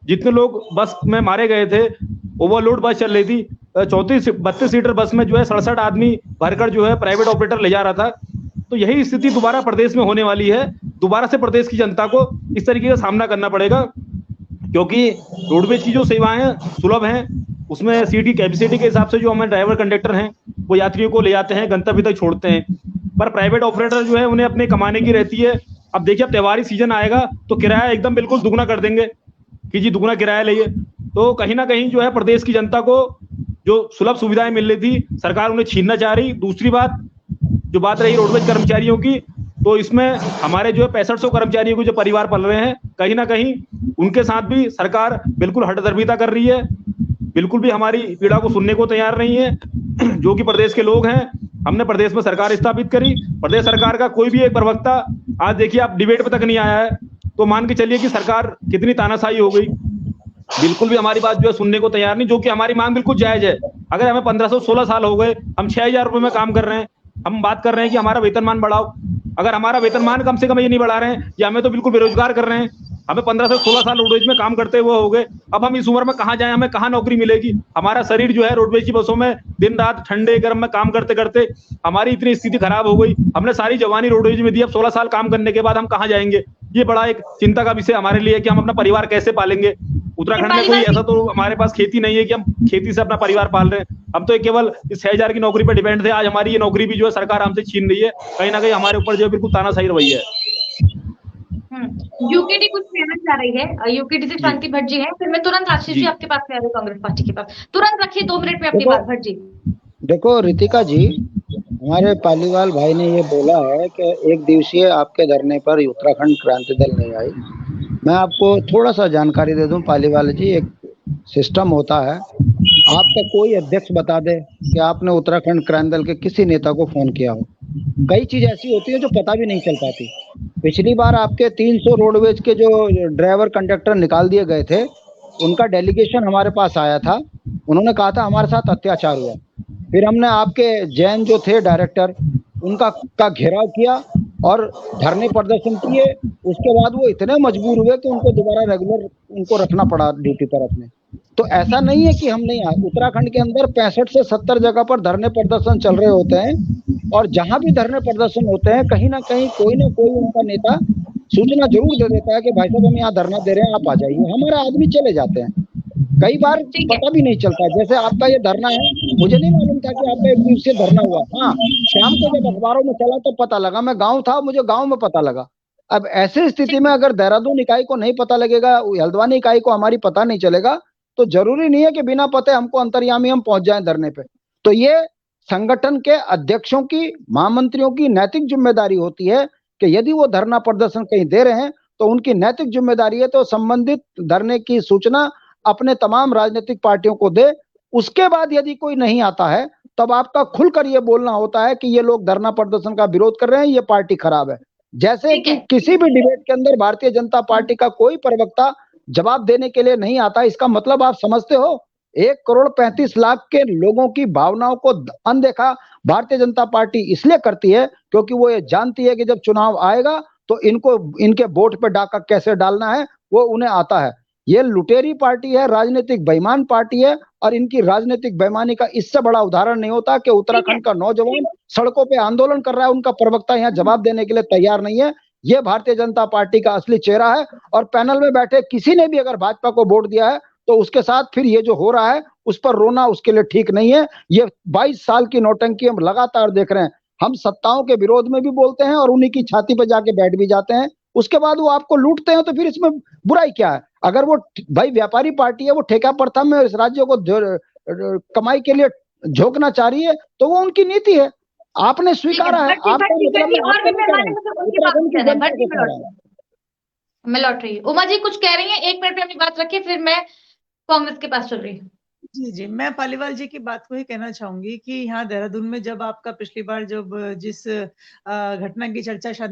जितने लोग बस में मारे गए थे, ओवरलोड बस चल रही थी। 32 सीटर बस में जो है 67 आदमी भरकर जो है प्राइवेट ऑपरेटर ले जा रहा था। तो यही स्थिति दोबारा प्रदेश में होने वाली है। दोबारा से प्रदेश की जनता को इस तरीके का सामना करना पड़ेगा, क्योंकि रोडवेज की जो सेवाएं सुलभ हैं, उसमें सीट की कैपेसिटी के हिसाब से जो हमारे ड्राइवर कंडक्टर हैं वो यात्रियों को ले जाते हैं, गंतव्य तक छोड़ते हैं। पर प्राइवेट ऑपरेटर जो है उन्हें अपने कमाने की रहती है। अब देखिए, अब त्योहारी सीजन आएगा तो किराया एकदम बिल्कुल दुगना कर देंगे कि जी दुगना किराया लिए। तो कहीं ना कहीं जो है प्रदेश की जनता को जो सुलभ सुविधाएं मिल रही थी, सरकार उन्हें छीनना चाह रही। दूसरी बात, जो बात रही रोडवेज कर्मचारियों की, तो इसमें हमारे जो है 6500 कर्मचारियों के जो परिवार पल रहे हैं, कहीं ना कहीं उनके साथ भी सरकार बिल्कुल हठधर्मिता कर रही है, बिल्कुल भी हमारी पीड़ा को सुनने को तैयार नहीं है। जो कि प्रदेश के लोग हैं, हमने प्रदेश में सरकार स्थापित करी, प्रदेश सरकार का कोई भी एक प्रवक्ता आज देखिए आप डिबेट पे तक नहीं आया है। तो मान के चलिए कि सरकार कितनी तानाशाही हो गई, बिल्कुल भी हमारी बात जो है सुनने को तैयार नहीं। जो कि हमारी मांग बिल्कुल जायज है। अगर हमें 1516 साल हो गए, हम 6000 रुपए में काम कर रहे हैं, हम बात कर रहे हैं कि हमारा वेतनमान बढ़ाओ। अगर हमारा वेतनमान कम से कम ये नहीं बढ़ा रहे हैं, या हमें तो बिल्कुल बेरोजगार कर रहे हैं। हमें 15 से 16 साल रोडवेज में काम करते हुए हो गए, अब हम इस उम्र में कहाँ जाएं, हमें कहाँ नौकरी मिलेगी। हमारा शरीर जो है रोडवेज की बसों में दिन रात ठंडे गर्म में काम करते करते हमारी इतनी स्थिति खराब हो गई, हमने सारी जवानी रोडवेज में दी। अब 16 साल काम करने के बाद हम कहाँ जाएंगे। ये बड़ा एक चिंता का विषय हमारे लिए कि हम अपना परिवार कैसे पालेंगे। उत्तराखंड में कोई पालीवाल जी, ऐसा तो हमारे पास खेती नहीं है कि हम खेती से अपना परिवार पाल रहे हैं। हम तो केवल इस 6000 की नौकरी पर डिपेंड थे। आज हमारी ये नौकरी भी जो है सरकार हमसे छीन रही है। कहीं ना कहीं हमारे ऊपर जो है बिल्कुल तानाशाही रवैया है। यूकेडी कुछ कहना चाह रही है, यूकेडी से जी। क्रांति भट्ट जी है, फिर मैं तुरंत आशीष जी जी। आपके पास में आ रही हूँ, कांग्रेस पार्टी के पास। तुरंत रखिए, 2 मिनट में अपनी देखो बात, भट्ट जी। देखो रितिका जी, हमारे पालीवाल भाई ने ये बोला है कि एक दिवसीय आपके धरने पर उत्तराखंड क्रांति दल नहीं आई। मैं आपको थोड़ा सा जानकारी दे दूं पालीवाल जी। एक सिस्टम होता है, आपका कोई अध्यक्ष बता दे कि आपने उत्तराखंड क्रांति दल के किसी नेता को फोन किया हो। कई चीज ऐसी होती है जो पता भी नहीं चल पाती। पिछली बार आपके 300 रोडवेज के जो ड्राइवर कंडक्टर निकाल दिए गए थे, उनका डेलीगेशन हमारे पास आया था। उन्होंने कहा था हमारे साथ अत्याचार हुआ। फिर हमने आपके जैन जो थे डायरेक्टर, उनका घेराव किया और धरने प्रदर्शन किए। उसके बाद वो इतने मजबूर हुए कि उनको दोबारा रेगुलर उनको रखना पड़ा ड्यूटी पर अपने। तो ऐसा नहीं है कि हम नहीं आए। उत्तराखंड के अंदर 65 से 70 जगह पर धरने प्रदर्शन चल रहे होते हैं, और जहां भी धरने प्रदर्शन होते हैं कहीं ना कोई उनका नेता सूचना जरूर दे देता है कि भाई साहब हम यहाँ धरना दे रहे हैं, आप आ जाइए। हमारे आदमी चले जाते हैं, कई बार ठीक है। पता भी नहीं चलता। जैसे आपका ये धरना है, मुझे नहीं मालूम था कि आपका एक दिवसीय धरना हुआ। हाँ, शाम को जब अखबारों में चला तो पता लगा। मैं गांव था, मुझे गांव में पता लगा। अब ऐसी स्थिति में अगर देहरादून इकाई को नहीं पता लगेगा, हल्द्वानी इकाई को हमारी पता नहीं चलेगा, तो जरूरी नहीं है कि बिना पते हमको अंतर्यामी हम पहुंच जाएं धरने पे। तो ये संगठन के अध्यक्षों की, महामंत्रियों की नैतिक जिम्मेदारी होती है कि यदि वो धरना प्रदर्शन कहीं दे रहे हैं तो उनकी नैतिक जिम्मेदारी है तो संबंधित धरने की सूचना अपने तमाम राजनीतिक पार्टियों को दे। उसके बाद यदि कोई नहीं आता है, तब आपका खुलकर ये बोलना होता है कि ये लोग धरना प्रदर्शन का विरोध कर रहे हैं, ये पार्टी खराब है। जैसे ठीक कि है। किसी भी डिबेट के अंदर भारतीय जनता पार्टी का कोई प्रवक्ता जवाब देने के लिए नहीं आता, इसका मतलब आप समझते हो? 1,35,00,000 के लोगों की भावनाओं को अनदेखा भारतीय जनता पार्टी इसलिए करती है क्योंकि वो ये जानती है कि जब चुनाव आएगा तो इनको इनके वोट पे डाका कैसे डालना है वो उन्हें आता है। ये लुटेरी पार्टी है, राजनीतिक बेईमान पार्टी है, और इनकी राजनीतिक बेईमानी का इससे बड़ा उदाहरण नहीं होता कि ठीक है। उत्तराखंड का नौजवान सड़कों पे आंदोलन कर रहा है, उनका प्रवक्ता यहाँ जवाब देने के लिए तैयार नहीं है। ये भारतीय जनता पार्टी का असली चेहरा है। और पैनल में बैठे किसी ने भी अगर भाजपा को वोट दिया है तो उसके साथ फिर ये जो हो रहा है उस पर रोना उसके लिए ठीक नहीं है। ये 22 साल की नौटंकी हम लगातार देख रहे हैं। हम सत्ताओं के विरोध में भी बोलते हैं और उन्हीं की छाती पर जाके बैठ भी जाते हैं, उसके बाद वो आपको लूटते हैं, तो फिर इसमें बुराई क्या है? अगर वो भाई व्यापारी पार्टी है, वो ठेका प्रथा में इस राज्य को कमाई के लिए झोंकना चाह रही है, तो वो उनकी नीति है, आपने ठीक है, स्वीकारा है। भट्ट जी, आपका भट्ट जी, मतलब भट्ट जी, मैं और आपको भी नहीं कह रहा पैमाने हूँ, में सब उनकी बात उत्तराखंड कह की रहे हैं। जनता भट्ट जी, को कह रहा हूँ। मैं लौट रही हूँ। उमा जी कुछ कह रही हैं, 1 मिनट में अपनी बात रखिए, फिर मैं कांग्रेस के पास चल रही हूँ। जी जी, मैं पालीवाल जी की बात को ही कहना चाहूंगी कि यहाँ देहरादून में जब आपका पिछली बार जब जिस घटना की चर्चा शायद